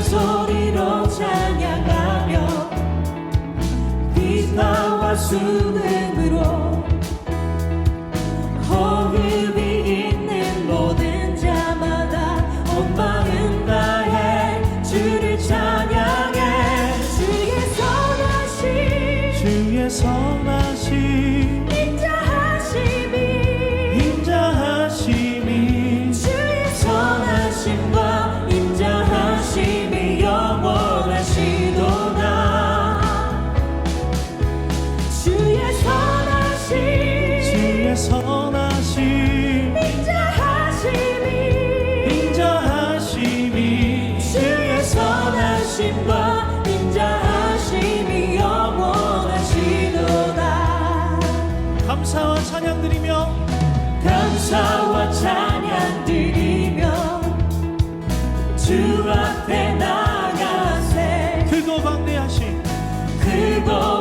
소리로 찬양하며 비파와 수금으로 호흡이 있는 모든 자마다 온 마음 다해 주를 찬양해. 주의 선하심 인자하심이 주의 선하심과 인자하심이 영원하시도다. 주의 선하심 인자하심이 주의 선하심과 인자하심이 영원하시도다. 감사와 찬양 드리며 주 앞에 나가세. 크고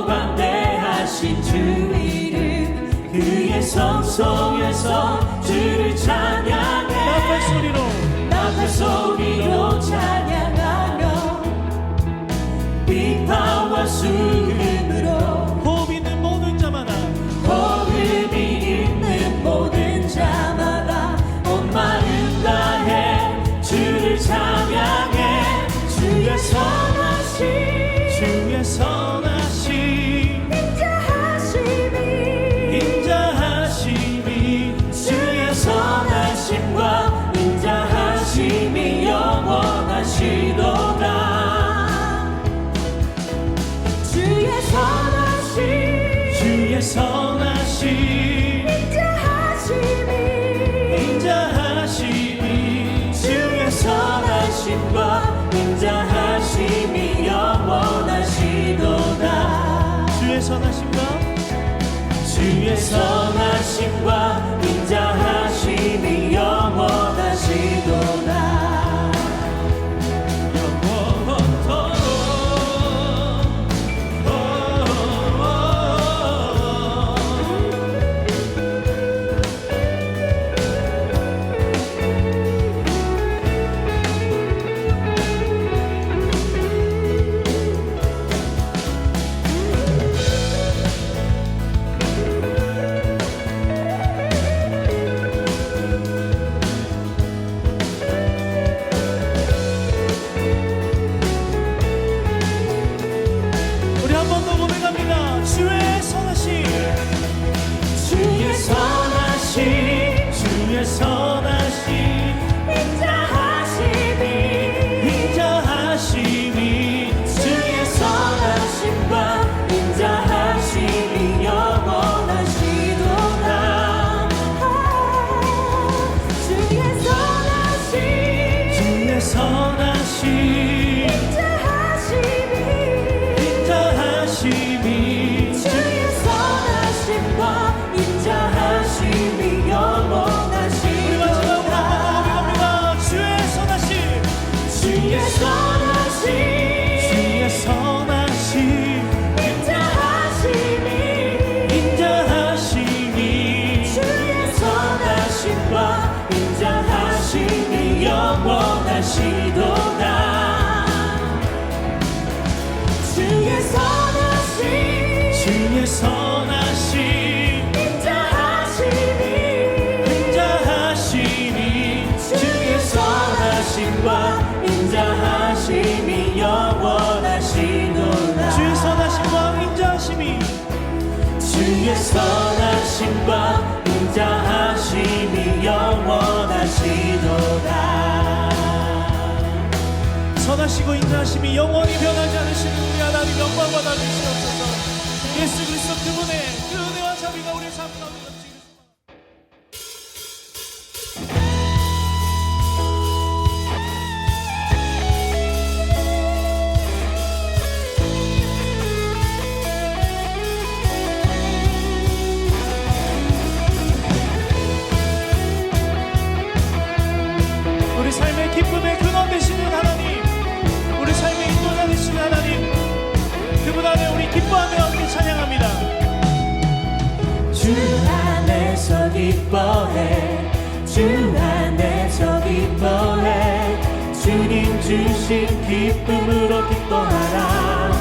광대하신 주 이름 그의 성소에서 주를 찬양해. 나팔 소리로 찬양하며 비파와 수금으로 호흡이 있는 모든 자마다 온 마음 다해 주를 찬양해. 주의 선하심 인자하심이 주의 선하심과 인자하심이 영원하시도다. 주의 선하심 인자하심이 주의 선하심과 인자하심이 영원하시도다. 주의 선하심과 인자하심이 영원하시도다. 주의 선하심과 인자하심이 영원하시도다. 선하시고 인자하심이 영원히 변하지 않으시는 우리 하나님 영광 받아주시옵소서. 예수 그리스도 그분의 그 은혜와 자비가 우리의 삶 가운데 넘치겠습니다. 우리 삶의 기쁨의 근원 되시는 하나님, 우리 삶의 인도자 되시는 하나님, 그분 안에 우리 기뻐하며 함께 찬양합니다. 주 주신 기쁨으로 기뻐하라.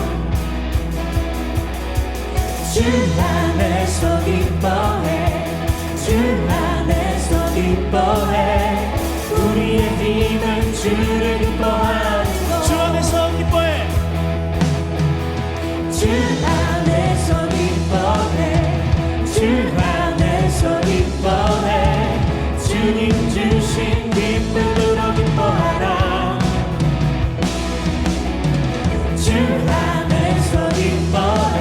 주 안에서 기뻐해. 주 안에서 기뻐해. 우리의 힘은 주를 기뻐하는 것. 주 안에서 기뻐해. 주 안에서 기뻐해. 주 안에서 기뻐해. 주님 주신 기쁨으로 기뻐하라. 주 안에서 기뻐해.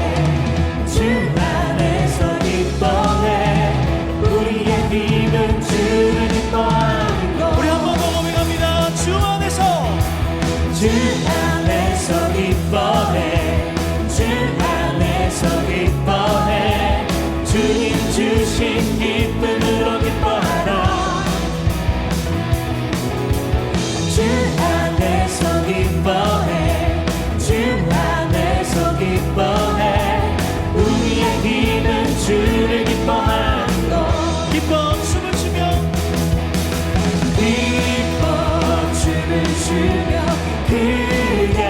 주 안에서 기뻐해. 우리의 힘은 주를 기뻐하는 것. 우리 한 번 더 고백합니다. 주 안에서. 주 안에서 기뻐해. 주 안에서 기뻐해. 주님 주신 기쁨으로 기뻐하라. 주 안에서 기뻐해. 주 안에서 기뻐해. 우리의 힘은 주를 기뻐하는 것. 기뻐 춤을 추며 기뻐 춤을 추며 크게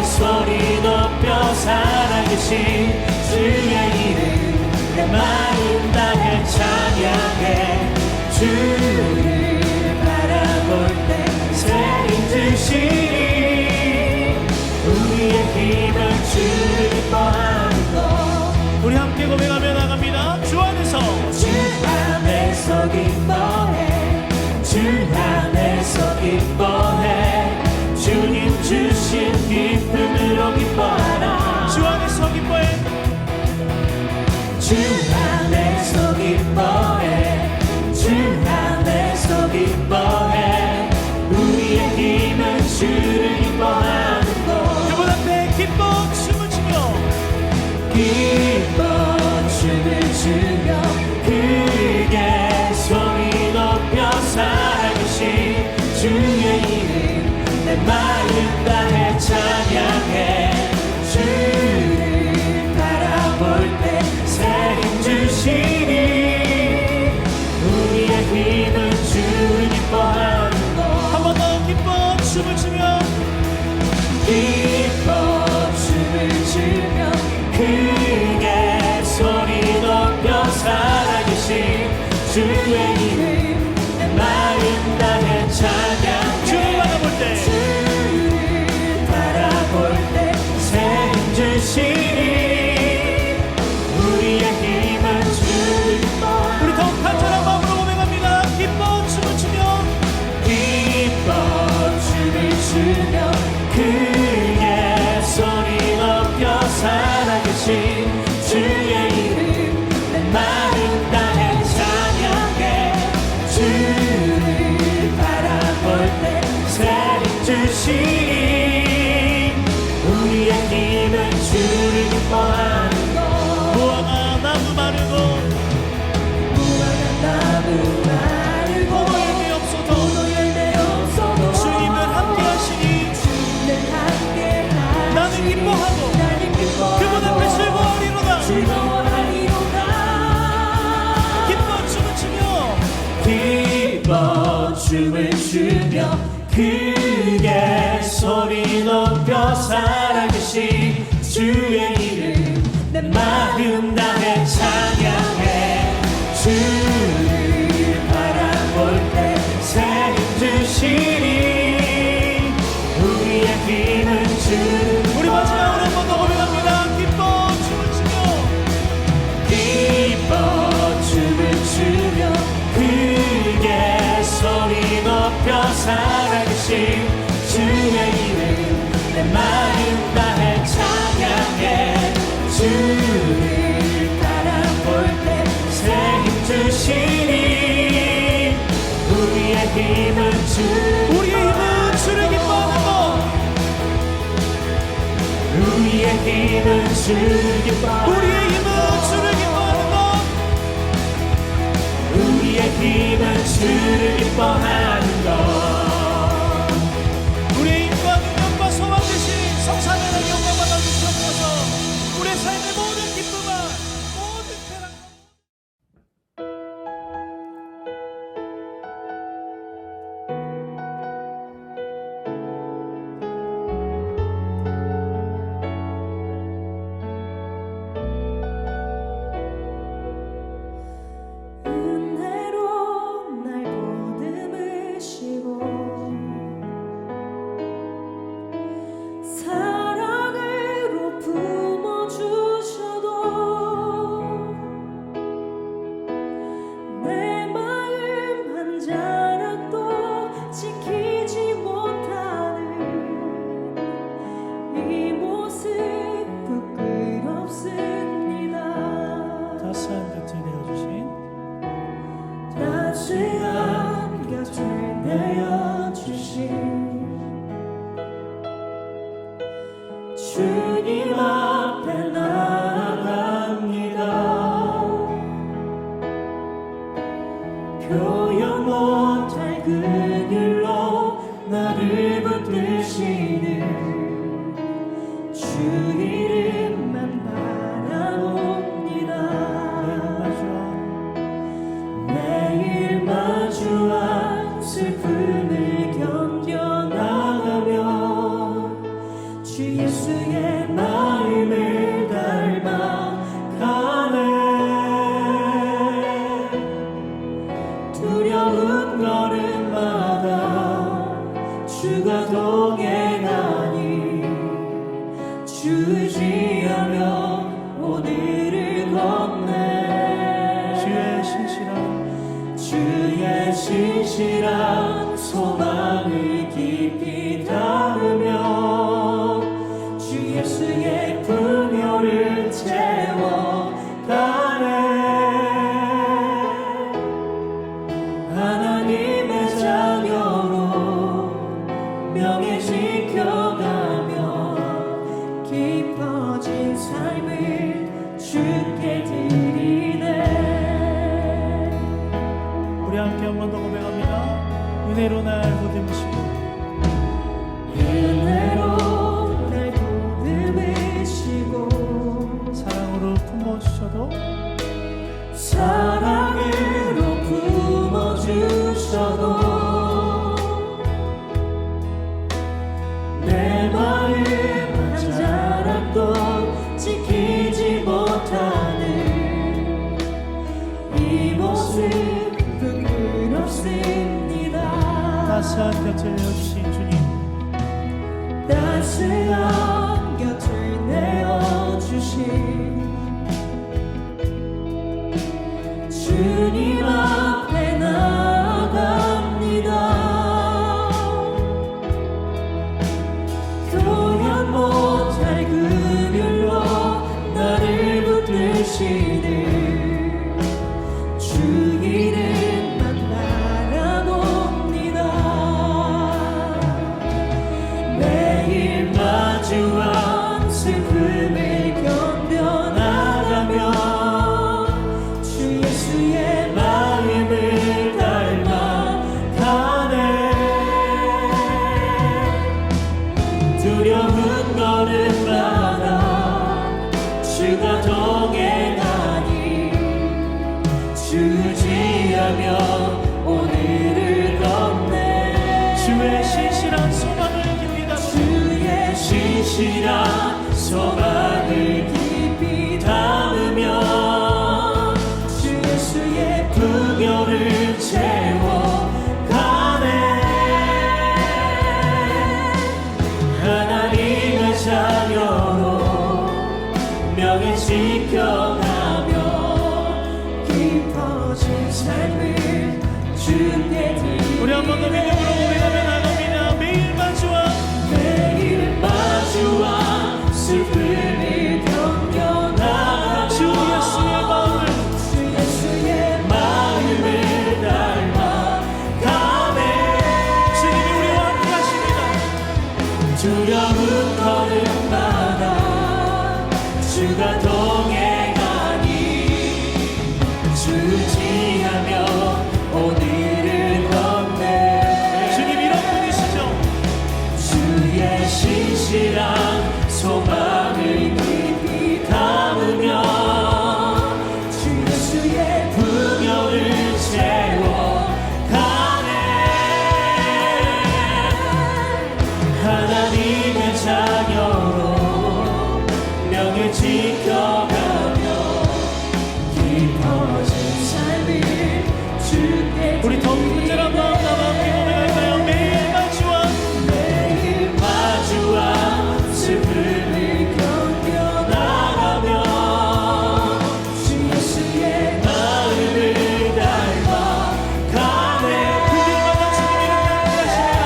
소리 높여 살아계신 주의 이름 내 마음 다해 찬양해. 주를 바라볼 때 새 힘 주시니 우리의 힘은 주를 기뻐하는 것. 우리 함께 고백하며 나갑니다. 주 안에서. 주 안에서 기뻐해. 주 안에서 기뻐해. 주님 주신 기쁨으로 기뻐하라. 주 안에서 기뻐해. 주 안에서 기뻐해. 주 안에서 기뻐해. 우리의 힘은 주를 기뻐하는 것. 그분 앞에 기뻐 춤을 추며 기뻐 춤을 추며 크게 소리 높여 살아계신 주의 이름 내 마음 다해 찬양해. 주를 바라볼 때 새 힘 주시니 우리의 힘은 주를 기뻐하는 것. 한 번 더 기뻐 춤을 추며 기뻐 춤을 추며 크게 소리 높여 살아계신 주의 이름 내 마음 다해 찬양해. 주를 바라볼 때 주를 바라볼 때 새 힘 주시니 우리의 힘은 주를 기뻐하는 우리 더욱 간절한 마음으로 고백합니다. 기뻐 춤을 추며 기뻐 춤을 추며 크게 소리 높여 살아계신 주의 이름 내 마음 다해 찬양해. 주를 바라볼 때 새 힘 주시니 우리의 힘은 주를 기뻐하는 것. 무화과 나무 마르고 무화과 나무 마르고 포도 열매 없어도 포도 열매 없어도 주님은 함께 하시니 주님은 함께하시니 나는 기뻐하고 나는 기뻐하고 그분 앞에 즐거워하리로다. 즐거워하리로다. 기뻐 춤을 추며 기뻐 춤을 추며 크게 소리 높여 살아계신 주의 이름 내 마음 다해 찬양해. 주를 바라볼 때 새 힘 주시니 우리의 힘은 주. 우리 마지막으로 한 번 더 고백합니다. 기뻐 춤을 추며 기뻐 춤을 추며 크게 소리 높여 살아계신 주의 이름 내 마음 다해 찬양해. 주를 바라볼 때 새 힘 주시니 우리의 힘은 주. 우리의 힘은 주를 기뻐하는 것. 우리의 힘은 주를 기뻐하는 우리의 힘은 주를 기뻐하는 것. 우리의 힘은 주를 기뻐하는 것. 우리의 힘과 능력과 소망 되신 성삼의 영광 받아 주시옵소서. 우리의 삶의 모든 기쁨과 모든 쾌락 주님 앞에 나아갑니다. 표현 못할 그늘로 나를 붙드시는 주 이름만 바라봅니다. 매일 마주한 슬픔을 견뎌나가며 주 예수의 마음을 닮아가네. 두려운 걸음마다 주가 동행하니 주지하며 오늘을 걷네. 주의 신실한 소망을 깊이 담으며 주 예수의 풍요를 채워가네. 하나님의 자녀로 명예 지켜가며 깊어진 삶을 주께 드리네. 우리 함께 한 번 더 고백합니다. 은혜로 날 보듬으시고 은혜로 날 보듬으시고 사랑으로 품어주셔도 사랑으로 품어주셔도 내 마음 한 자락도 지키지 못하는 이 모습 부끄럽습니다. 따스한 곁을 내어주신 주님, 따스한 곁을 내어주신 주님 앞에 나아갑니다. 표현 못할 그늘로 나를 붙드시는 주 이름만 바라봅니다. 매일 마주한 슬픔을 견뎌나가며 주 예수의 마음을 닮아가네. 두려운 걸음마다 주가 동행하니 주지하며 오늘을 걷네. 주의 신실한 소망을 깊이 담으며 주의 신실한 소망을 깊이 담으며 주 예수의 풍요를 채워가네. 하나님의 자녀로 명예 지켜가며 깊어진 삶을 주께 드리네. 우리 한 번 더 믿음으로 고백하며 나갑니다. 매일 마주한 슬픔을 견뎌나가며 주 예수의 마음을 주 예수의 마음을 닮아가네. 주님이 우리와 함께 하십니다. 두려운 걸음마다 주가 동행하니 주지하며 오늘을 걷네. 주님 이런 분이시죠. 주의 신실한 소망을 깊이 담으며 주 예수의 풍요를 채워가네. 하나님의 자녀로 명예 지켜가며 깊어진 삶을 주께 우리 더 분절한 마음 나와 함께 고백할까요? 매일 마주한 매일 마주한 슬픔을 견뎌나가며 주 예수의 마음을 닮아가네. 그들마다 주님이 이렇게 함께 하십니다.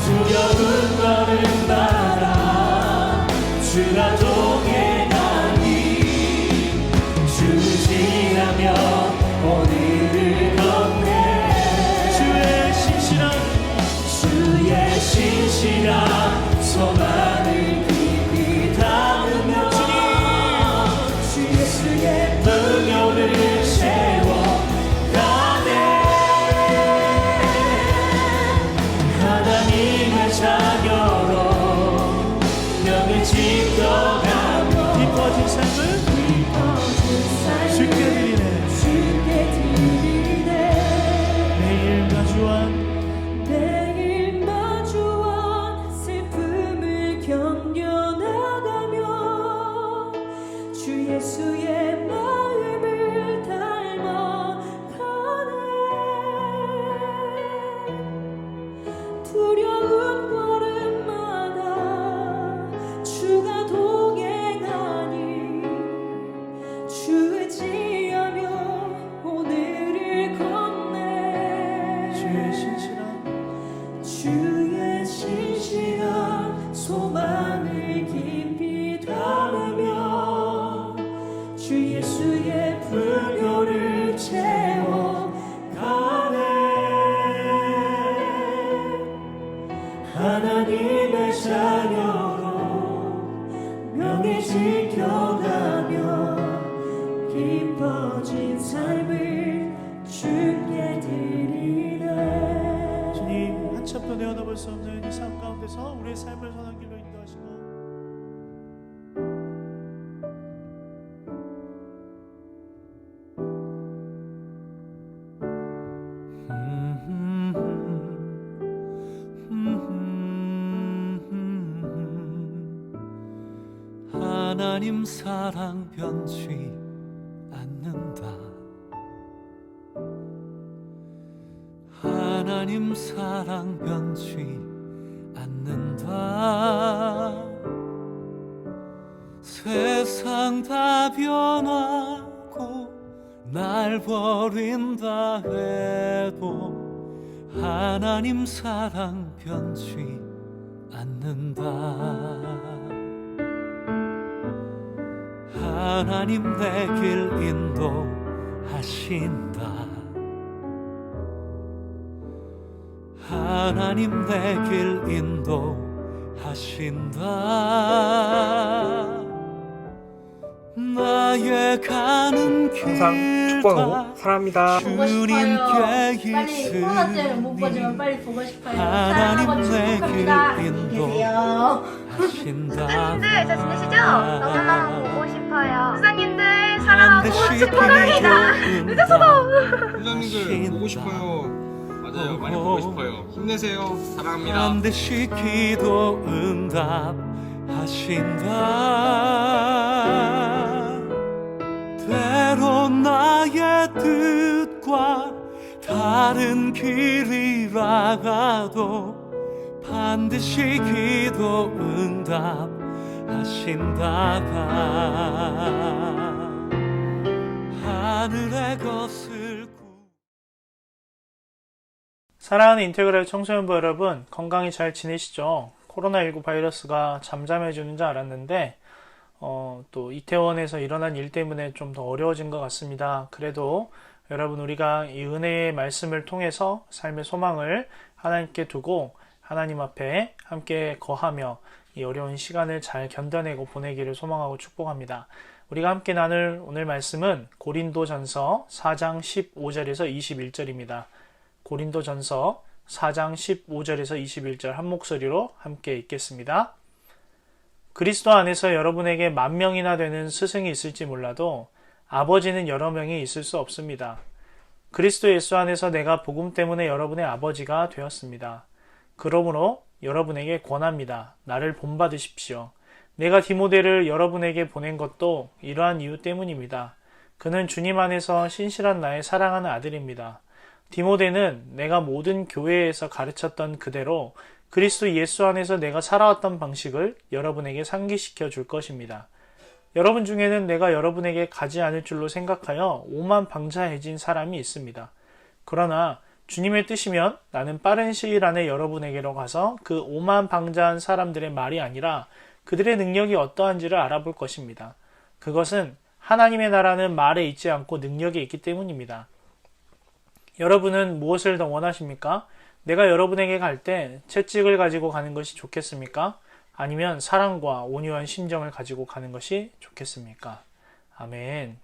두려운 걸음마다 자녀로 명예 지켜가며 깊어진 삶을 주께 드리네. 주님, 한참도 내어다볼 수 없는 이 삶 가운데서 우리의 삶을 선한 길로 인도하시고 하나님 사랑 변치 않는다. 하나님 사랑 변치 않는다. 세상 다 변하고 날 버린다 해도 하나님 사랑 변치 않는다. 하나님 내 길 인도하신다. 하나님 내 길 인도하신다. 나의 가는 항상 축복하고 사랑합니다. 보고 싶어요. 빨리 코로나 때문에 못 보지만 빨리 보고 싶어요. 사랑하고 축복합니다. 안녕히 계세요. 목사님들 잘 지내시죠? 너무너무 보고 싶어요. 목사님들 사랑하고 축복합니다. 늦었어도. 회장님들 보고 싶어요. 맞아요. 많이 보고 싶어요. 힘내세요. 사랑합니다. 반드시 기도 응답하신다. 때론 나의 뜻과 다른 길이라가도 반드시 기도 응답하신다. 하늘의 것을 사랑하는 인테그랄 청소년부 여러분, 건강히 잘 지내시죠? 코로나19 바이러스가 잠잠해지는 줄 알았는데 또 이태원에서 일어난 일 때문에 좀 더 어려워진 것 같습니다. 그래도 여러분, 우리가 이 은혜의 말씀을 통해서 삶의 소망을 하나님께 두고 하나님 앞에 함께 거하며 이 어려운 시간을 잘 견뎌내고 보내기를 소망하고 축복합니다. 우리가 함께 나눌 오늘 말씀은 고린도전서 4장 15절에서 21절입니다. 고린도전서 4장 15절에서 21절 한 목소리로 함께 읽겠습니다. 그리스도 안에서 여러분에게 10,000명이나 되는 스승이 있을지 몰라도 아버지는 여러 명이 있을 수 없습니다. 그리스도 예수 안에서 내가 복음 때문에 여러분의 아버지가 되었습니다. 그러므로 여러분에게 권합니다. 나를 본받으십시오. 내가 디모데를 여러분에게 보낸 것도 이러한 이유 때문입니다. 그는 주님 안에서 신실한 나의 사랑하는 아들입니다. 디모데는 내가 모든 교회에서 가르쳤던 그대로 그리스도 예수 안에서 내가 살아왔던 방식을 여러분에게 상기시켜 줄 것입니다. 여러분 중에는 내가 여러분에게 가지 않을 줄로 생각하여 오만방자해진 사람이 있습니다. 그러나 주님의 뜻이면 나는 빠른 시일 안에 여러분에게로 가서 그 오만방자한 사람들의 말이 아니라 그들의 능력이 어떠한지를 알아볼 것입니다. 그것은 하나님의 나라는 말에 있지 않고 능력에 있기 때문입니다. 여러분은 무엇을 더 원하십니까? 내가 여러분에게 갈 때 채찍을 가지고 가는 것이 좋겠습니까? 아니면 사랑과 온유한 심정을 가지고 가는 것이 좋겠습니까? 아멘.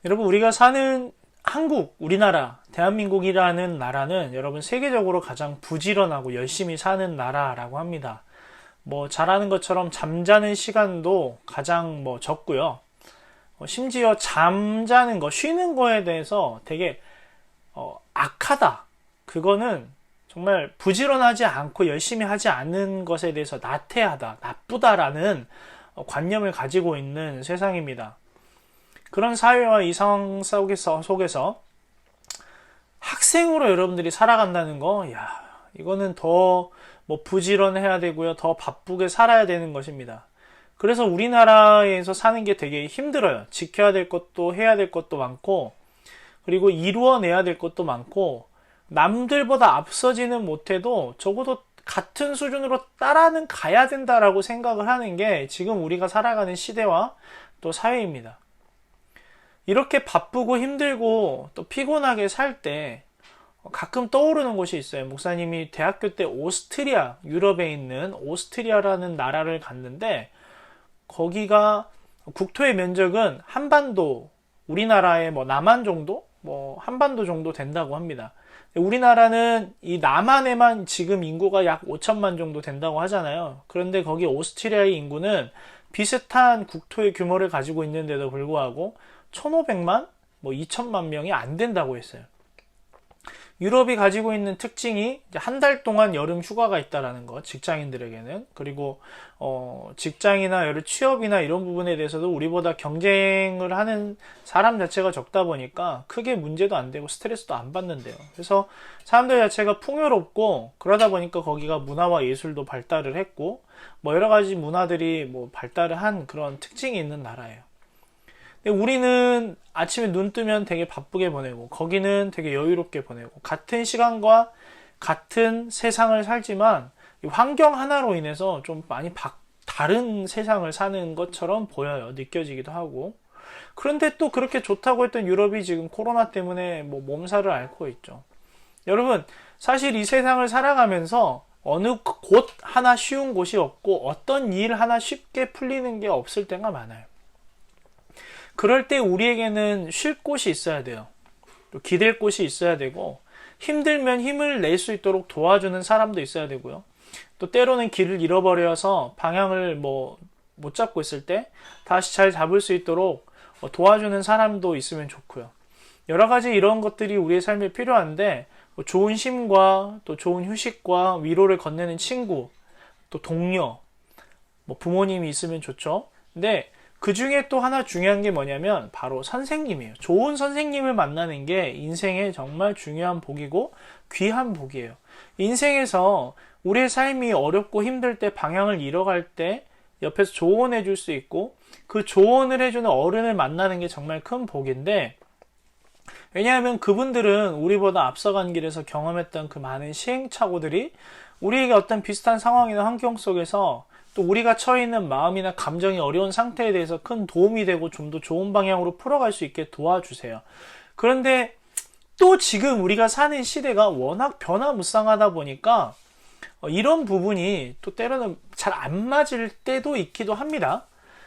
여러분, 우리가 사는 한국, 우리나라, 대한민국이라는 나라는 여러분 세계적으로 가장 부지런하고 열심히 사는 나라라고 합니다. 잘 아는 것처럼 잠자는 시간도 가장 적고요. 심지어 잠자는 거, 쉬는 거에 대해서 되게 악하다. 그거는 정말 부지런하지 않고 열심히 하지 않는 것에 대해서 나태하다, 나쁘다라는 관념을 가지고 있는 세상입니다. 그런 사회와 이 상황 속에서 학생으로 여러분들이 살아간다는 거, 이거는 더 부지런해야 되고요. 더 바쁘게 살아야 되는 것입니다. 그래서 우리나라에서 사는 게 되게 힘들어요. 지켜야 될 것도 해야 될 것도 많고, 그리고 이루어내야 될 것도 많고, 남들보다 앞서지는 못해도 적어도 같은 수준으로 따라는 가야 된다라고 생각을 하는 게 지금 우리가 살아가는 시대와 또 사회입니다. 이렇게 바쁘고 힘들고 또 피곤하게 살 때 가끔 떠오르는 곳이 있어요. 목사님이 대학교 때 오스트리아, 유럽에 있는 오스트리아라는 나라를 갔는데 거기가 국토의 면적은 한반도, 우리나라의 뭐 남한 정도? 뭐 한반도 정도 된다고 합니다. 우리나라는 이 남한에만 지금 인구가 약 5천만 정도 된다고 하잖아요. 그런데 거기 오스트리아의 인구는 비슷한 국토의 규모를 가지고 있는데도 불구하고 1,500만, 뭐 2천만 명이 안 된다고 했어요. 유럽이 가지고 있는 특징이 한 달 동안 여름 휴가가 있다라는 것, 직장인들에게는. 그리고 직장이나 여러 취업이나 이런 부분에 대해서도 우리보다 경쟁을 하는 사람 자체가 적다 보니까 크게 문제도 안 되고 스트레스도 안 받는데요. 그래서 사람들 자체가 풍요롭고, 그러다 보니까 거기가 문화와 예술도 발달을 했고 뭐 여러 가지 문화들이 뭐 발달을 한 그런 특징이 있는 나라예요. 근데 우리는 아침에 눈 뜨면 되게 바쁘게 보내고 거기는 되게 여유롭게 보내고 같은 시간과 같은 세상을 살지만 이 환경 하나로 인해서 좀 많이 다른 세상을 사는 것처럼 보여요. 느껴지기도 하고. 그런데 또 그렇게 좋다고 했던 유럽이 지금 코로나 때문에 뭐 몸살을 앓고 있죠. 여러분, 사실 이 세상을 살아가면서 어느 곳 하나 쉬운 곳이 없고 어떤 일 하나 쉽게 풀리는 게 없을 때가 많아요. 그럴 때 우리에게는 쉴 곳이 있어야 돼요. 또 기댈 곳이 있어야 되고, 힘들면 힘을 낼 수 있도록 도와주는 사람도 있어야 되고요. 또 때로는 길을 잃어버려서 방향을 못 잡고 있을 때 다시 잘 잡을 수 있도록 도와주는 사람도 있으면 좋고요. 여러 가지 이런 것들이 우리의 삶에 필요한데, 좋은 쉼과 또 좋은 휴식과 위로를 건네는 친구, 또 동료, 뭐 부모님이 있으면 좋죠. 근데 그 중에 또 하나 중요한 게 뭐냐면 바로 선생님이에요. 좋은 선생님을 만나는 게 인생의 정말 중요한 복이고 귀한 복이에요. 인생에서 우리의 삶이 어렵고 힘들 때, 방향을 잃어갈 때 옆에서 조언해 줄 수 있고 그 조언을 해주는 어른을 만나는 게 정말 큰 복인데, 왜냐하면 그분들은 우리보다 앞서간 길에서 경험했던 그 많은 시행착오들이 우리에게 어떤 비슷한 상황이나 환경 속에서 또 우리가 처해 있는 마음이나 감정이 어려운 상태에 대해서 큰 도움이 되고 좀 더 좋은 방향으로 풀어갈 수 있게 도와주세요. 그런데 또 지금 우리가 사는 시대가 워낙 변화무쌍하다 보니까 이런 부분이 또 때로는 잘 안 맞을 때도 있기도 합니다.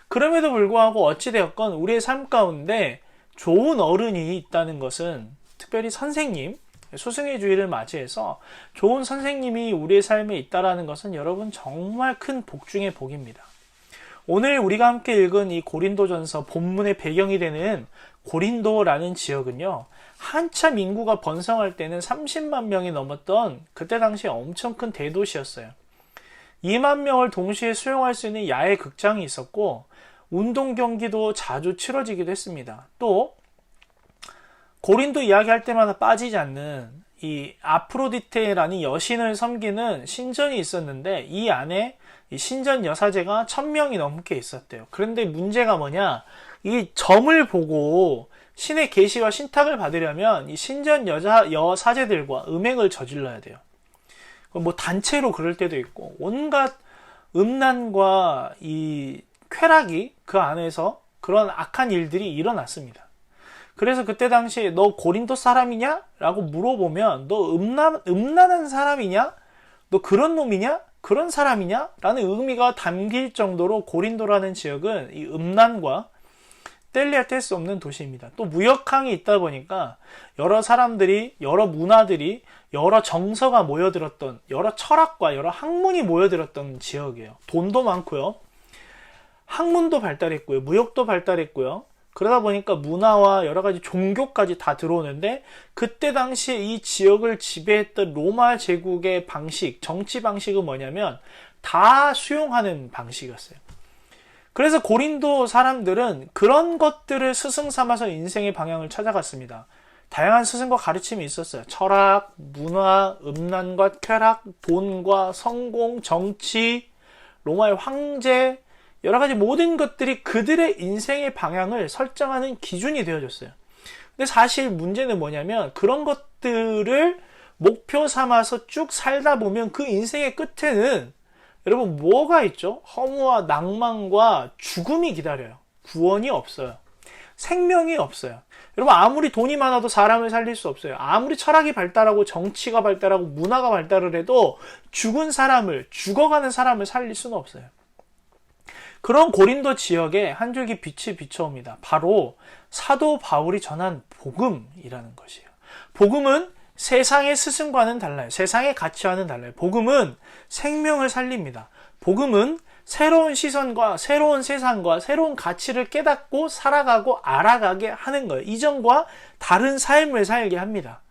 그럼에도 불구하고 어찌되었건 우리의 삶 가운데 좋은 어른이 있다는 것은, 특별히 선생님, 스승의 주일을 맞이해서 좋은 선생님이 우리의 삶에 있다는 것은 여러분 정말 큰 복 중의 복입니다. 오늘 우리가 함께 읽은 이 고린도전서 본문의 배경이 되는 고린도라는 지역은요, 한참 인구가 번성할 때는 30만 명이 넘었던 그때 당시에 엄청 큰 대도시였어요. 2만 명을 동시에 수용할 수 있는 야외 극장이 있었고 운동 경기도 자주 치러지기도 했습니다. 또 고린도 이야기할 때마다 빠지지 않는 이 아프로디테라는 여신을 섬기는 신전이 있었는데 이 안에 이 신전 여사제가 1000명이 넘게 있었대요. 그런데 문제가 뭐냐, 이 점을 보고 신의 계시와 신탁을 받으려면 이 신전 여사제들과 음행을 저질러야 돼요. 뭐 단체로 그럴 때도 있고 온갖 음란과 이 쾌락이 그 안에서 그런 악한 일들이 일어났습니다. 그래서 그때 당시에 너 고린도 사람이냐? 라고 물어보면 너 음란한 사람이냐? 너 그런 놈이냐? 그런 사람이냐? 라는 의미가 담길 정도로 고린도라는 지역은 이 음란과 뗄래야 뗄 수 없는 도시입니다. 또 무역항이 있다 보니까 여러 사람들이, 여러 문화들이, 여러 정서가 모여들었던, 여러 철학과 여러 학문이 모여들었던 지역이에요. 돈도 많고요. 학문도 발달했고요. 무역도 발달했고요. 그러다 보니까 문화와 여러 가지 종교까지 다 들어오는데, 그때 당시에 이 지역을 지배했던 로마 제국의 방식, 정치 방식은 뭐냐면 다 수용하는 방식이었어요. 그래서 고린도 사람들은 그런 것들을 스승 삼아서 인생의 방향을 찾아갔습니다. 다양한 스승과 가르침이 있었어요. 철학, 문화, 음란과 쾌락, 돈과 성공, 정치, 로마의 황제, 여러 가지 모든 것들이 그들의 인생의 방향을 설정하는 기준이 되어졌어요. 근데 사실 문제는 뭐냐면 그런 것들을 목표 삼아서 쭉 살다 보면 그 인생의 끝에는 여러분 뭐가 있죠? 허무와 낭만과 죽음이 기다려요. 구원이 없어요. 생명이 없어요. 여러분, 아무리 돈이 많아도 사람을 살릴 수 없어요. 아무리 철학이 발달하고 정치가 발달하고 문화가 발달을 해도 죽어가는 사람을 살릴 수는 없어요. 그런 고린도 지역에 한 줄기 빛이 비춰옵니다. 바로 사도 바울이 전한 복음이라는 것이에요. 복음은 세상의 스승과는 달라요. 세상의 가치와는 달라요. 복음은 생명을 살립니다. 복음은 새로운 시선과 새로운 세상과 새로운 가치를 깨닫고 살아가고 알아가게 하는 거예요. 이전과 다른 삶을 살게 합니다.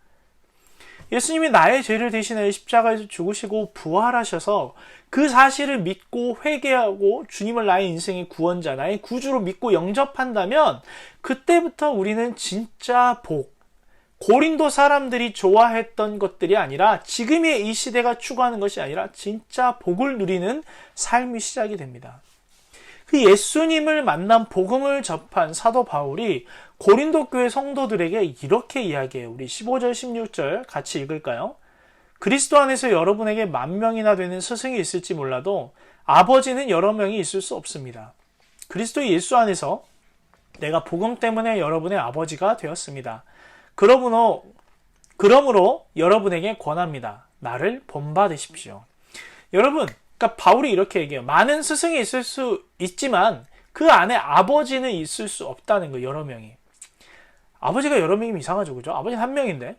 예수님이 나의 죄를 대신하여 십자가에서 죽으시고 부활하셔서 그 사실을 믿고 회개하고 주님을 나의 인생의 구원자, 나의 구주로 믿고 영접한다면 그때부터 우리는 진짜 고린도 사람들이 좋아했던 것들이 아니라 지금의 이 시대가 추구하는 것이 아니라 진짜 복을 누리는 삶이 시작이 됩니다. 그 예수님을 만난 복음을 접한 사도 바울이 고린도 교회 성도들에게 이렇게 이야기해요. 우리 15절 16절 같이 읽을까요? 그리스도 안에서 여러분에게 10,000명이나 되는 스승이 있을지 몰라도 아버지는 여러 명이 있을 수 없습니다. 그리스도 예수 안에서 내가 복음 때문에 여러분의 아버지가 되었습니다. 그러므로 여러분에게 권합니다. 나를 본받으십시오. 여러분, 그러니까 바울이 이렇게 얘기해요. 많은 스승이 있을 수 있지만 그 안에 아버지는 있을 수 없다는 거예요. 여러 명이. 아버지가 여러 명이면 이상하죠. 그죠? 아버지는 한 명인데.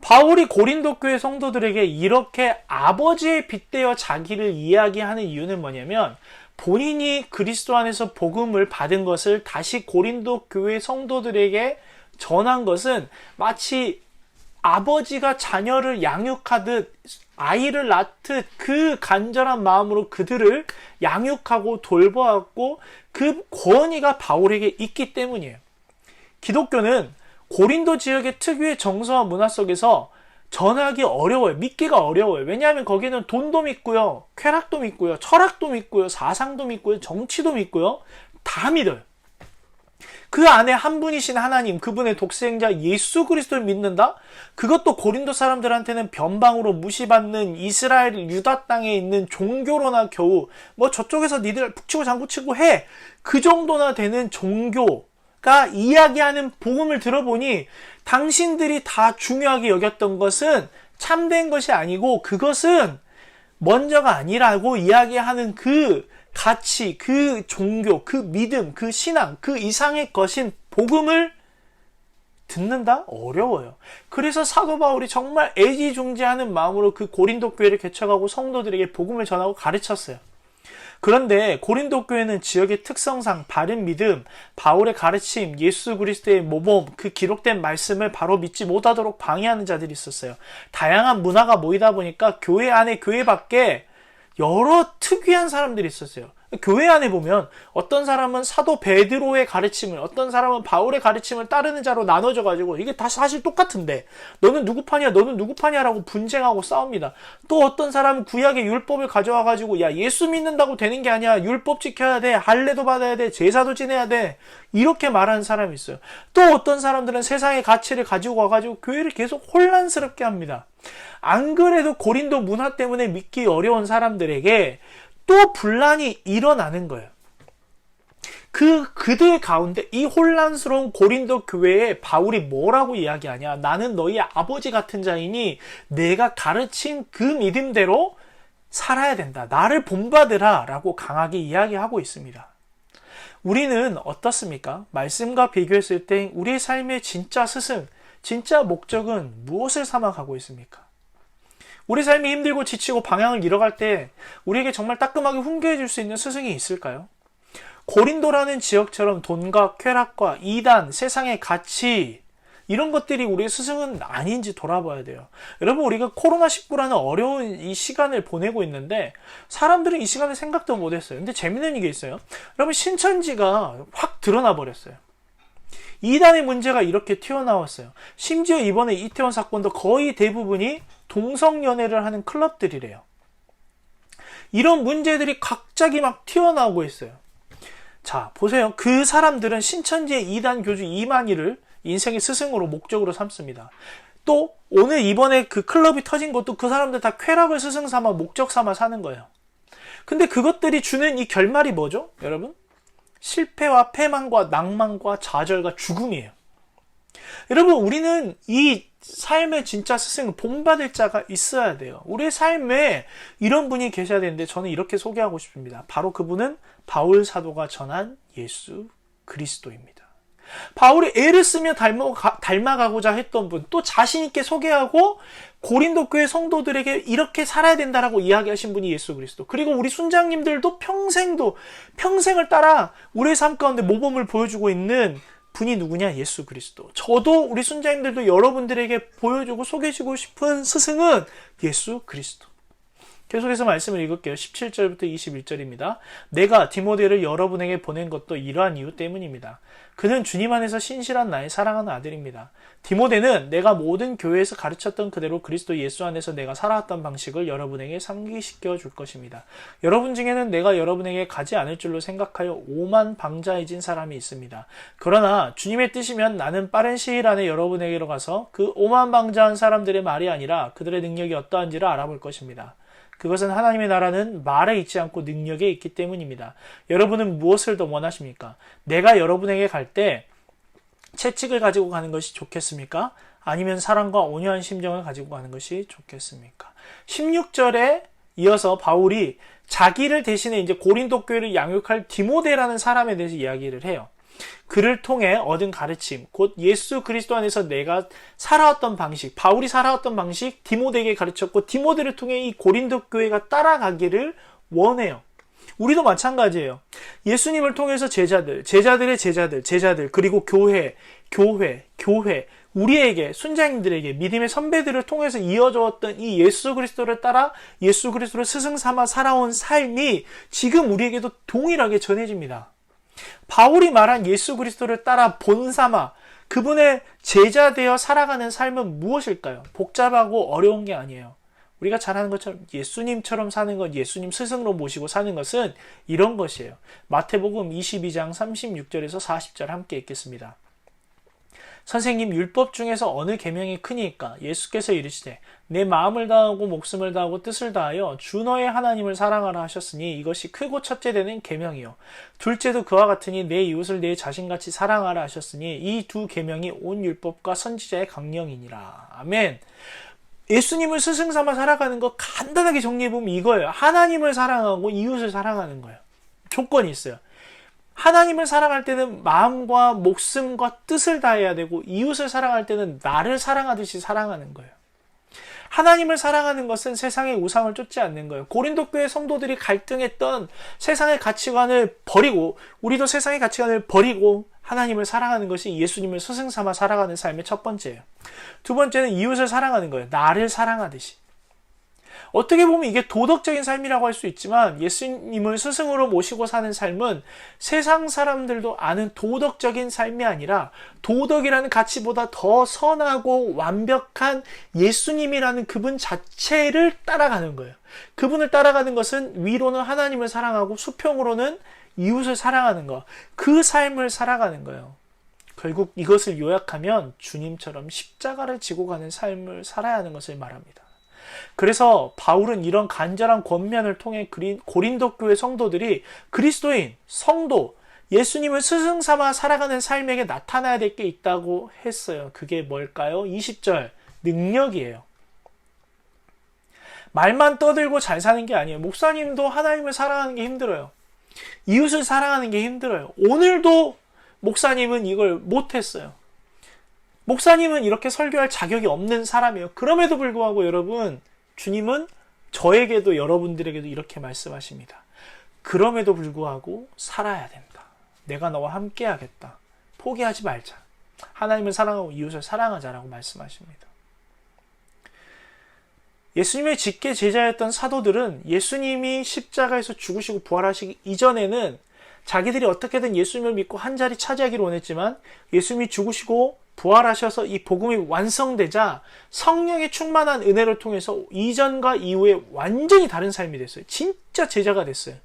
바울이 고린도 교회 성도들에게 이렇게 아버지에 빗대어 자기를 이야기하는 이유는 뭐냐면 본인이 그리스도 안에서 복음을 받은 것을 다시 고린도 교회 성도들에게 전한 것은 마치 아버지가 자녀를 양육하듯 아이를 낳듯 그 간절한 마음으로 그들을 양육하고 돌보았고 그 권위가 바울에게 있기 때문이에요. 기독교는 고린도 지역의 특유의 정서와 문화 속에서 전하기 어려워요. 믿기가 어려워요. 왜냐하면 거기는 돈도 믿고요, 쾌락도 믿고요, 철학도 믿고요, 사상도 믿고요, 정치도 믿고요, 다 믿어요. 그 안에 한 분이신 하나님, 그분의 독생자 예수 그리스도를 믿는다? 그것도 고린도 사람들한테는 변방으로 무시받는 이스라엘 유다 땅에 있는 종교로나 겨우 뭐 저쪽에서 니들 북치고 장구치고 해, 그 정도나 되는 종교가 이야기하는 복음을 들어보니 당신들이 다 중요하게 여겼던 것은 참된 것이 아니고 그것은 먼저가 아니라고 이야기하는 그 가치, 그 종교, 그 믿음, 그 신앙, 그 이상의 것인 복음을 듣는다? 어려워요. 그래서 사도 바울이 정말 애지중지하는 마음으로 그 고린도 교회를 개척하고 성도들에게 복음을 전하고 가르쳤어요. 그런데 고린도 교회는 지역의 특성상 바른 믿음, 바울의 가르침, 예수 그리스도의 모범, 그 기록된 말씀을 바로 믿지 못하도록 방해하는 자들이 있었어요. 다양한 문화가 모이다 보니까 교회 안에 교회 밖에 여러 특이한 사람들이 있었어요. 교회 안에 보면 어떤 사람은 사도 베드로의 가르침을, 어떤 사람은 바울의 가르침을 따르는 자로 나눠져 가지고 이게 다 사실 똑같은데 너는 누구 파냐 너는 누구 파냐라고 분쟁하고 싸웁니다. 또 어떤 사람은 구약의 율법을 가져와 가지고 야 예수 믿는다고 되는 게 아니야, 율법 지켜야 돼, 할례도 받아야 돼, 제사도 지내야 돼, 이렇게 말하는 사람이 있어요. 또 어떤 사람들은 세상의 가치를 가지고 와가지고 교회를 계속 혼란스럽게 합니다. 안 그래도 고린도 문화 때문에 믿기 어려운 사람들에게 또 분란이 일어나는 거예요. 그들 가운데 이 혼란스러운 고린도 교회에 바울이 뭐라고 이야기하냐? 나는 너희 아버지 같은 자이니 내가 가르친 그 믿음대로 살아야 된다. 나를 본받으라 라고 강하게 이야기하고 있습니다. 우리는 어떻습니까? 말씀과 비교했을 때 우리의 삶의 진짜 스승, 진짜 목적은 무엇을 삼아가고 있습니까? 우리 삶이 힘들고 지치고 방향을 잃어갈 때 우리에게 정말 따끔하게 훈계해 줄 수 있는 스승이 있을까요? 고린도라는 지역처럼 돈과 쾌락과 이단, 세상의 가치, 이런 것들이 우리의 스승은 아닌지 돌아봐야 돼요. 여러분, 우리가 코로나19라는 어려운 이 시간을 보내고 있는데 사람들은 이 시간을 생각도 못했어요. 근데 재밌는 게 있어요. 여러분, 신천지가 확 드러나 버렸어요. 이단의 문제가 이렇게 튀어나왔어요. 심지어 이번에 이태원 사건도 거의 대부분이 동성연애를 하는 클럽들이래요. 이런 문제들이 갑자기 막 튀어나오고 있어요. 자, 보세요. 그 사람들은 신천지의 이단 교주 이만희를 인생의 스승으로 목적으로 삼습니다. 또 오늘 이번에 그 클럽이 터진 것도 그 사람들 다 쾌락을 스승 삼아 목적 삼아 사는 거예요. 근데 그것들이 주는 이 결말이 뭐죠? 여러분? 실패와 패망과 낭만과 좌절과 죽음이에요. 여러분, 우리는 이 삶의 진짜 스승, 본받을 자가 있어야 돼요. 우리의 삶에 이런 분이 계셔야 되는데 저는 이렇게 소개하고 싶습니다. 바로 그분은 바울 사도가 전한 예수 그리스도입니다. 바울이 애를 쓰며 닮아가고자 했던 분, 또 자신있게 소개하고 고린도 교회 성도들에게 이렇게 살아야 된다라고 이야기하신 분이 예수 그리스도. 그리고 우리 순장님들도 평생을 따라 우리의 삶 가운데 모범을 보여주고 있는 분이 누구냐? 예수 그리스도. 저도 우리 순장님들도 여러분들에게 보여주고 소개해주고 싶은 스승은 예수 그리스도. 계속해서 말씀을 읽을게요. 17절부터 21절입니다. 내가 디모데를 여러분에게 보낸 것도 이러한 이유 때문입니다. 그는 주님 안에서 신실한 나의 사랑하는 아들입니다. 디모데는 내가 모든 교회에서 가르쳤던 그대로 그리스도 예수 안에서 내가 살아왔던 방식을 여러분에게 상기시켜 줄 것입니다. 여러분 중에는 내가 여러분에게 가지 않을 줄로 생각하여 오만방자해진 사람이 있습니다. 그러나 주님의 뜻이면 나는 빠른 시일 안에 여러분에게로 가서 그 오만방자한 사람들의 말이 아니라 그들의 능력이 어떠한지를 알아볼 것입니다. 그것은 하나님의 나라는 말에 있지 않고 능력에 있기 때문입니다. 여러분은 무엇을 더 원하십니까? 내가 여러분에게 갈 때 채찍을 가지고 가는 것이 좋겠습니까? 아니면 사랑과 온유한 심정을 가지고 가는 것이 좋겠습니까? 16절에 이어서 바울이 자기를 대신해 이제 고린도 교회를 양육할 디모데라는 사람에 대해서 이야기를 해요. 그를 통해 얻은 가르침, 곧 예수 그리스도 안에서 내가 살아왔던 방식, 바울이 살아왔던 방식 디모데에게 가르쳤고 디모데를 통해 이 고린도 교회가 따라가기를 원해요. 우리도 마찬가지예요. 예수님을 통해서 제자들의 제자들, 그리고 교회, 우리에게, 순장님들에게, 믿음의 선배들을 통해서 이어져 왔던 이 예수 그리스도를 따라 예수 그리스도를 스승 삼아 살아온 삶이 지금 우리에게도 동일하게 전해집니다. 바울이 말한 예수 그리스도를 따라 본삼아 그분의 제자 되어 살아가는 삶은 무엇일까요? 복잡하고 어려운 게 아니에요. 우리가 잘 아는 것처럼 예수님처럼 사는 것, 예수님 스승으로 모시고 사는 것은 이런 것이에요. 마태복음 22장 36절에서 40절 함께 읽겠습니다. 선생님, 율법 중에서 어느 계명이 크니까? 예수께서 이르시되 내 마음을 다하고 목숨을 다하고 뜻을 다하여 주 너의 하나님을 사랑하라 하셨으니 이것이 크고 첫째 되는 계명이요 둘째도 그와 같으니 내 이웃을 내 자신같이 사랑하라 하셨으니 이 두 계명이 온 율법과 선지자의 강령이니라. 아멘. 예수님을 스승 삼아 살아가는 거 간단하게 정리해보면 이거예요. 하나님을 사랑하고 이웃을 사랑하는 거예요. 조건이 있어요. 하나님을 사랑할 때는 마음과 목숨과 뜻을 다해야 되고 이웃을 사랑할 때는 나를 사랑하듯이 사랑하는 거예요. 하나님을 사랑하는 것은 세상의 우상을 쫓지 않는 거예요. 고린도 교회 성도들이 갈등했던 세상의 가치관을 버리고 우리도 세상의 가치관을 버리고 하나님을 사랑하는 것이 예수님을 스승 삼아 살아가는 삶의 첫 번째예요. 두 번째는 이웃을 사랑하는 거예요. 나를 사랑하듯이. 어떻게 보면 이게 도덕적인 삶이라고 할 수 있지만 예수님을 스승으로 모시고 사는 삶은 세상 사람들도 아는 도덕적인 삶이 아니라 도덕이라는 가치보다 더 선하고 완벽한 예수님이라는 그분 자체를 따라가는 거예요. 그분을 따라가는 것은 위로는 하나님을 사랑하고 수평으로는 이웃을 사랑하는 것. 그 삶을 살아가는 거예요. 결국 이것을 요약하면 주님처럼 십자가를 지고 가는 삶을 살아야 하는 것을 말합니다. 그래서 바울은 이런 간절한 권면을 통해 고린도 교회 성도들이 그리스도인, 성도, 예수님을 스승 삼아 살아가는 삶에게 나타나야 될 게 있다고 했어요. 그게 뭘까요? 20절, 능력이에요. 말만 떠들고 잘 사는 게 아니에요. 목사님도 하나님을 사랑하는 게 힘들어요. 이웃을 사랑하는 게 힘들어요. 오늘도 목사님은 이걸 못했어요. 목사님은 이렇게 설교할 자격이 없는 사람이에요. 그럼에도 불구하고 여러분, 주님은 저에게도 여러분들에게도 이렇게 말씀하십니다. 그럼에도 불구하고 살아야 된다. 내가 너와 함께 하겠다. 포기하지 말자. 하나님을 사랑하고 이웃을 사랑하자라고 말씀하십니다. 예수님의 직계 제자였던 사도들은 예수님이 십자가에서 죽으시고 부활하시기 이전에는 자기들이 어떻게든 예수님을 믿고 한 자리 차지하기를 원했지만 예수님이 죽으시고 부활하셔서 이 복음이 완성되자 성령의 충만한 은혜를 통해서 이전과 이후에 완전히 다른 삶이 됐어요. 진짜 제자가 됐어요.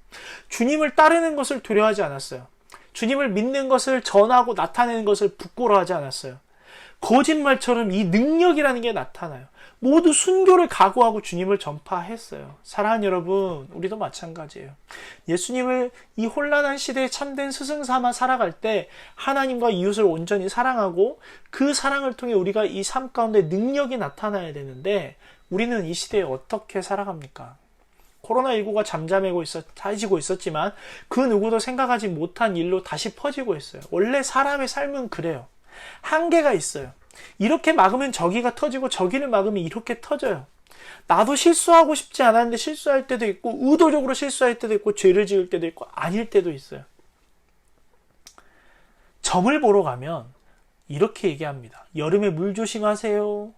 주님을 따르는 것을 두려워하지 않았어요. 주님을 믿는 것을 전하고 나타내는 것을 부끄러워하지 않았어요. 거짓말처럼 이 능력이라는 게 나타나요. 모두 순교를 각오하고 주님을 전파했어요. 사랑하는 여러분, 우리도 마찬가지예요. 예수님을 이 혼란한 시대에 참된 스승 삼아 살아갈 때 하나님과 이웃을 온전히 사랑하고 그 사랑을 통해 우리가 이 삶 가운데 능력이 나타나야 되는데 우리는 이 시대에 어떻게 살아갑니까? 코로나19가 잠잠해지고 있었지만 그 누구도 생각하지 못한 일로 다시 퍼지고 있어요. 원래 사람의 삶은 그래요. 한계가 있어요. 이렇게 막으면 저기가 터지고 저기를 막으면 이렇게 터져요. 나도 실수하고 싶지 않았는데 실수할 때도 있고 의도적으로 실수할 때도 있고 죄를 지을 때도 있고 아닐 때도 있어요. 점을 보러 가면 이렇게 얘기합니다. 여름에 물 조심하세요.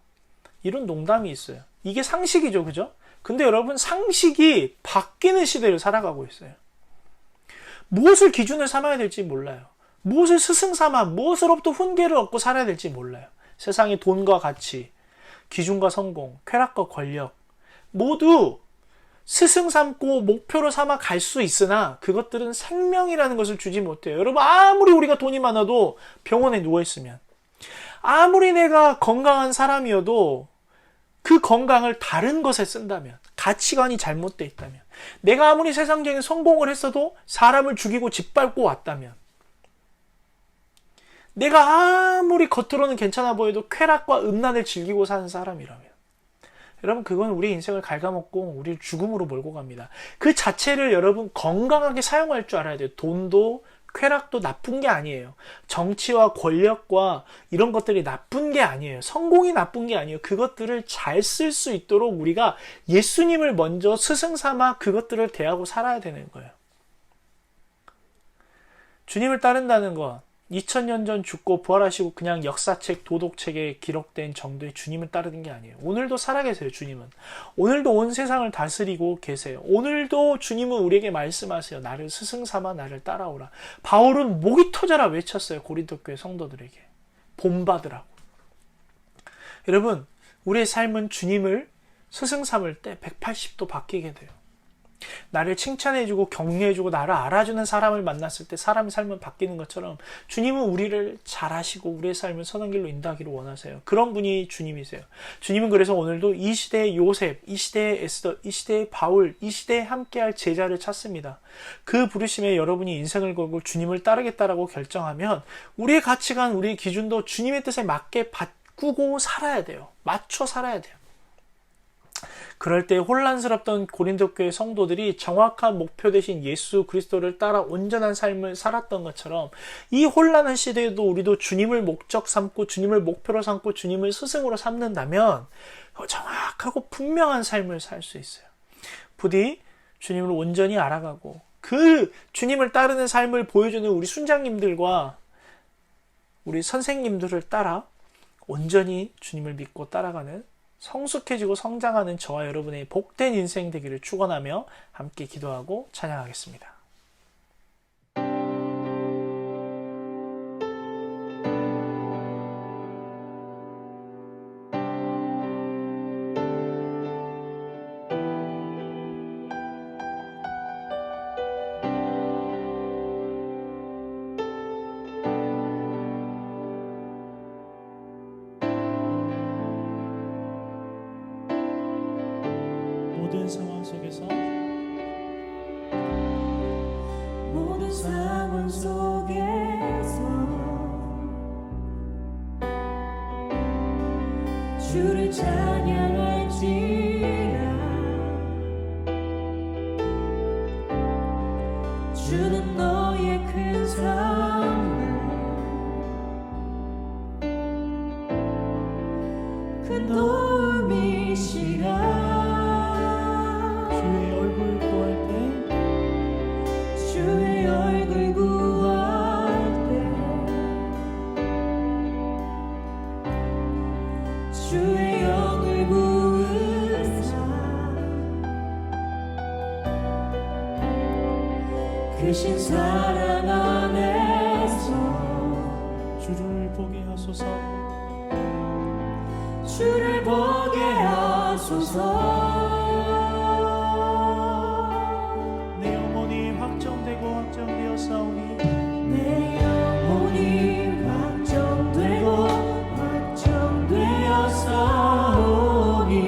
이런 농담이 있어요. 이게 상식이죠, 그죠? 근데 여러분, 상식이 바뀌는 시대를 살아가고 있어요. 무엇을 기준을 삼아야 될지 몰라요. 무엇을 스승 삼아 무엇으로부터 훈계를 얻고 살아야 될지 몰라요. 세상의 돈과 가치, 기준과 성공, 쾌락과 권력 모두 스승 삼고 목표로 삼아 갈 수 있으나 그것들은 생명이라는 것을 주지 못해요. 여러분, 아무리 우리가 돈이 많아도 병원에 누워있으면, 아무리 내가 건강한 사람이어도 그 건강을 다른 것에 쓴다면, 가치관이 잘못되어 있다면, 내가 아무리 세상적인 성공을 했어도 사람을 죽이고 짓밟고 왔다면, 내가 아무리 겉으로는 괜찮아 보여도 쾌락과 음란을 즐기고 사는 사람이라면, 여러분, 그건 우리 인생을 갉아먹고 우리를 죽음으로 몰고 갑니다. 그 자체를 여러분 건강하게 사용할 줄 알아야 돼요. 돈도 쾌락도 나쁜 게 아니에요. 정치와 권력과 이런 것들이 나쁜 게 아니에요. 성공이 나쁜 게 아니에요. 그것들을 잘 쓸 수 있도록 우리가 예수님을 먼저 스승 삼아 그것들을 대하고 살아야 되는 거예요. 주님을 따른다는 것, 2000년 전 죽고 부활하시고 그냥 역사책, 도덕책에 기록된 정도의 주님을 따르는 게 아니에요. 오늘도 살아계세요, 주님은. 오늘도 온 세상을 다스리고 계세요. 오늘도 주님은 우리에게 말씀하세요. 나를 스승 삼아 나를 따라오라. 바울은 목이 터져라 외쳤어요, 고린도 교회 성도들에게. 본받으라고. 여러분, 우리의 삶은 주님을 스승 삼을 때 180도 바뀌게 돼요. 나를 칭찬해주고 격려해주고 나를 알아주는 사람을 만났을 때 사람의 삶은 바뀌는 것처럼 주님은 우리를 잘하시고 우리의 삶을 선한 길로 인도하기를 원하세요. 그런 분이 주님이세요. 주님은 그래서 오늘도 이 시대의 요셉, 이 시대의 에스더, 이 시대의 바울, 이 시대에 함께할 제자를 찾습니다. 그 부르심에 여러분이 인생을 걸고 주님을 따르겠다라고 결정하면 우리의 가치관, 우리의 기준도 주님의 뜻에 맞게 바꾸고 살아야 돼요. 맞춰 살아야 돼요. 그럴 때 혼란스럽던 고린도 교회 성도들이 정확한 목표 대신 예수 그리스도를 따라 온전한 삶을 살았던 것처럼 이 혼란한 시대에도 우리도 주님을 목적 삼고 주님을 목표로 삼고 주님을 스승으로 삼는다면 정확하고 분명한 삶을 살 수 있어요. 부디 주님을 온전히 알아가고 그 주님을 따르는 삶을 보여주는 우리 순장님들과 우리 선생님들을 따라 온전히 주님을 믿고 따라가는 성숙해지고 성장하는 저와 여러분의 복된 인생 되기를 축원하며 함께 기도하고 찬양하겠습니다. 모든 상황 속에서 모든 상황 속에서 주를 찬양할지라 주는 너의 큰 사랑 큰 도움이시라 주의 얼굴 구할 때 주의 영을 부으사 크신 사랑 안에서 주를 보게 하소서. 주를 보게 하소서 내 영혼이 확정되고 확정되었사오니 내 영혼이 확정되고 확정되었사오니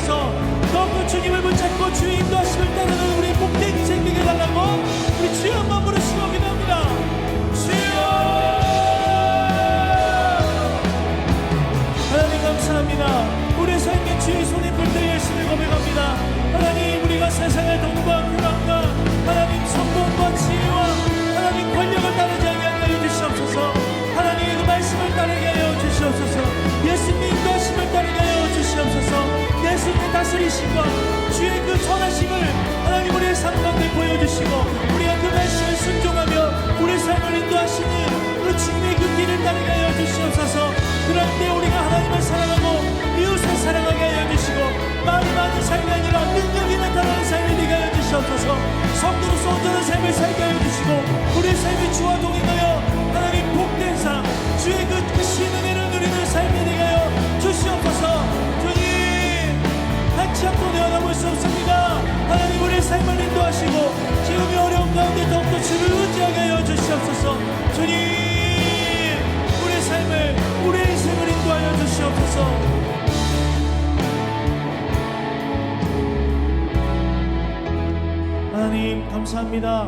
주시옵소서. 더욱더 주님을 붙잡고 주의 인도하심을 따르는 우리 복된 인생 되게 해달라고 우리 주여 한번 부르시고 기도합니다. 주여 하나님 감사합니다. 우리의 삶에 주의 손에 불때 열심히 고백합니다. 하나님 우리가 세상의 돈과 불안과 하나님 성공과 지혜와 하나님 권력을 따르지 않게 하여 주시옵소서. 하나님의 그 말씀을 따르게 하여 주시옵소서. 예수님 인도하심을 따르게 하여 주시옵소서. 예수님의 다스리심과 주의 그 선하심을 하나님 우리의 삶 가운데 보여주시고 우리가 그 말씀을 순종하며 우리의 삶을 인도하시는 그 주님의 그 길을 따르게 하여 주시옵소서. 그럴 때 우리가 하나님을 사랑하고 이웃을 사랑하게 하여 주시고 말이 많은 삶이 아니라 능력이 나타나는 삶이 되게 하여 주시옵소서. 성도로서 온전한 삶을 살게 하여 주시고 우리의 삶이 주와 동행하여 하나님 복된 삶 주의 그 신은혜를 누리는 삶이 되게 하여 주시옵소서. 주님 한치 앞도 내어다볼 수 없습니다. 하나님 우리의 삶을 인도하시고 지금의 어려운 가운데 더욱더 주를 의지하게 하여 주시옵소서. 주님 우리의 삶을 우리의 인생을 인도하여 주시옵소서. 하나님 감사합니다.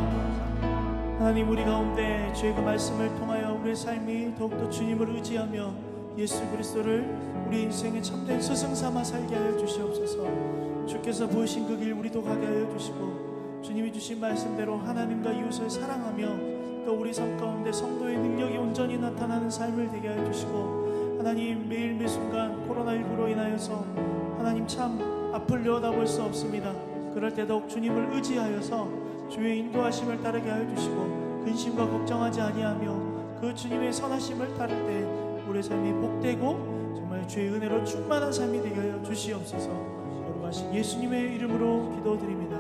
하나님 우리 가운데 주의 그 말씀을 통하여 우리의 삶이 더욱더 주님을 의지하며 예수 그리스도를 우리 인생의 참된 스승 삼아 살게 하여 주시옵소서. 주께서 보이신 그 길 우리도 가게 하여 주시고 주님이 주신 말씀대로 하나님과 이웃을 사랑하며 또 우리 삶 가운데 성도의 능력이 온전히 나타나는 삶을 되게 하여 주시고 하나님 매일 매순간 코로나19로 인하여서 하나님 참 앞을 내어다볼 수 없습니다. 그럴 때 더욱 주님을 의지하여서 주의 인도하심을 따르게 하여 주시고 근심과 걱정하지 아니하며 그 주님의 선하심을 따를 때 우리의 삶이 복되고 정말 주의 은혜로 충만한 삶이 되게 하여 주시옵소서. 거룩하신 예수님의 이름으로 기도드립니다.